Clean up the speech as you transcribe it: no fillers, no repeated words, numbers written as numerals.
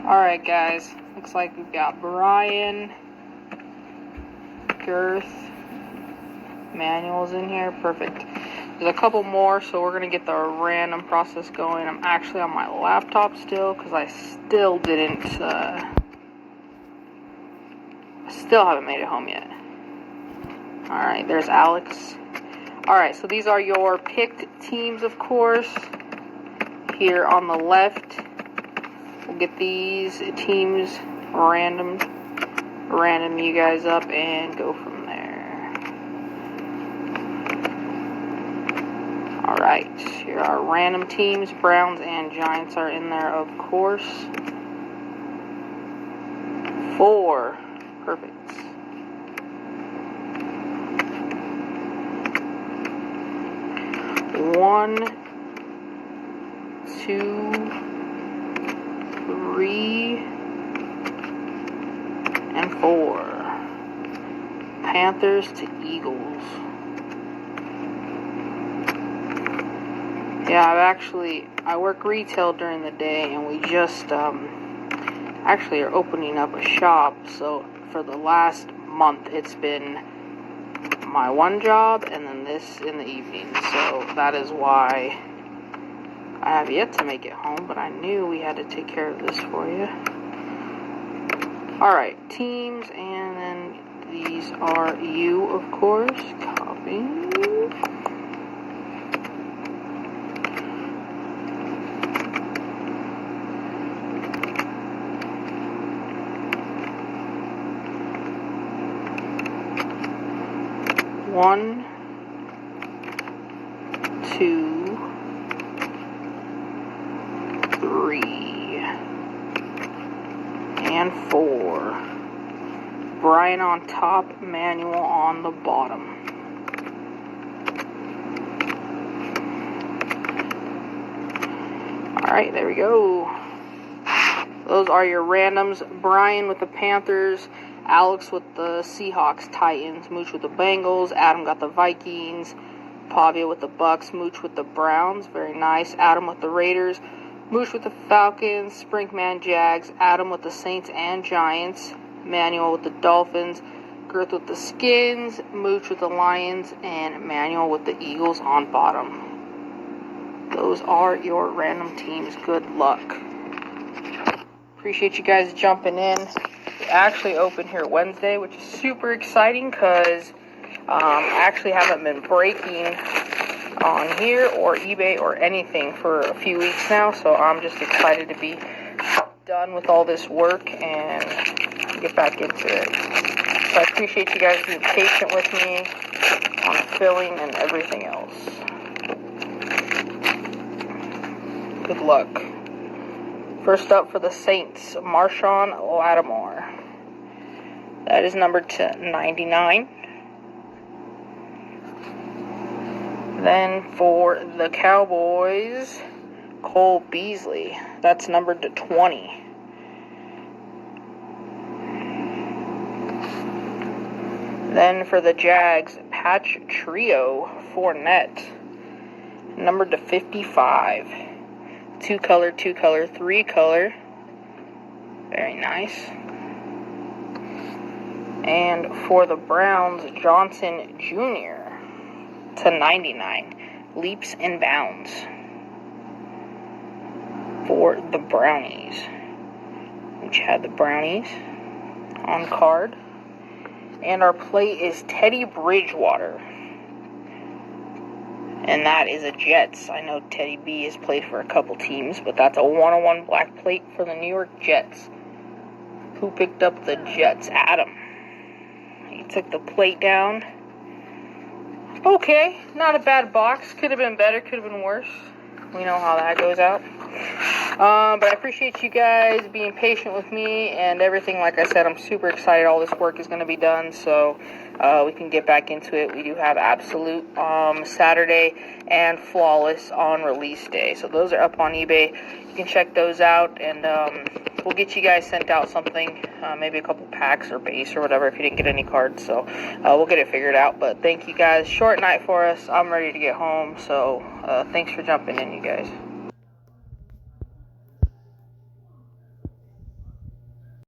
Alright guys, looks like we've got Brian, Girth, manuals in here, perfect. There's a couple more, so we're going to get the random process going. I'm actually on my laptop still, because I still haven't made it home yet. Alright, there's Alex. Alright, so these are your picked teams, of course. Here on the left, we'll get these teams random you guys up and go from there. Alright, here are random teams. Browns and Giants are in there, of course. 4. Perfect. One, 2, 3, and 4. Panthers to Eagles. Yeah, I work retail during the day, and we just actually are opening up a shop. So for the last month, it's been my one job and then this in the evening. So that is why I have yet to make it home, but I knew we had to take care of this for you. Alright, teams, and then these are you, of course. Copy. One, 2, 3, and 4. Brian on top, manual on the bottom. Alright, there we go. Those are your randoms. Brian with the Panthers, Alex with the Seahawks, Titans, Mooch with the Bengals, Adam got the Vikings, Pavia with the Bucks, Mooch with the Browns, very nice, Adam with the Raiders, Mooch with the Falcons, Sprinkman Jags, Adam with the Saints and Giants, Manuel with the Dolphins, Girth with the Skins, Mooch with the Lions, and Manuel with the Eagles on bottom. Those are your random teams. Good luck. Appreciate you guys jumping in. We actually open here Wednesday, which is super exciting because I actually haven't been breaking on here or eBay or anything for a few weeks now, so I'm just excited to be done with all this work and get back into it. So I appreciate you guys being patient with me on filling and everything else. Good luck. First up for the Saints, Marshawn Lattimore. That is numbered to 99. Then for the Cowboys, Cole Beasley. That's numbered to 20. Then for the Jags, Patch Trio Fournette. Numbered to 55. 2-color, 2-color, 3-color. Very nice. And for the Browns, Johnson Jr. to 99. Leaps and bounds. For the Brownies, which had the Brownies on card. And our plate is Teddy Bridgewater. And that is a Jets. I know Teddy B has played for a couple teams, but that's a 101 black plate for the New York Jets. Who picked up the Jets? Adam. He took the plate down. Okay, not a bad box. Could have been better, could have been worse. We know how that goes out. But I appreciate you guys being patient with me and everything. Like I said, I'm super excited all this work is going to be done, so we can get back into it. We do have Absolute Saturday and Flawless on release day, so those are up on eBay. You can check those out, and we'll get you guys sent out something, maybe a couple packs or base or whatever if you didn't get any cards, so we'll get it figured out. But thank you guys. Short night for us. I'm ready to get home, so thanks for jumping in, you guys.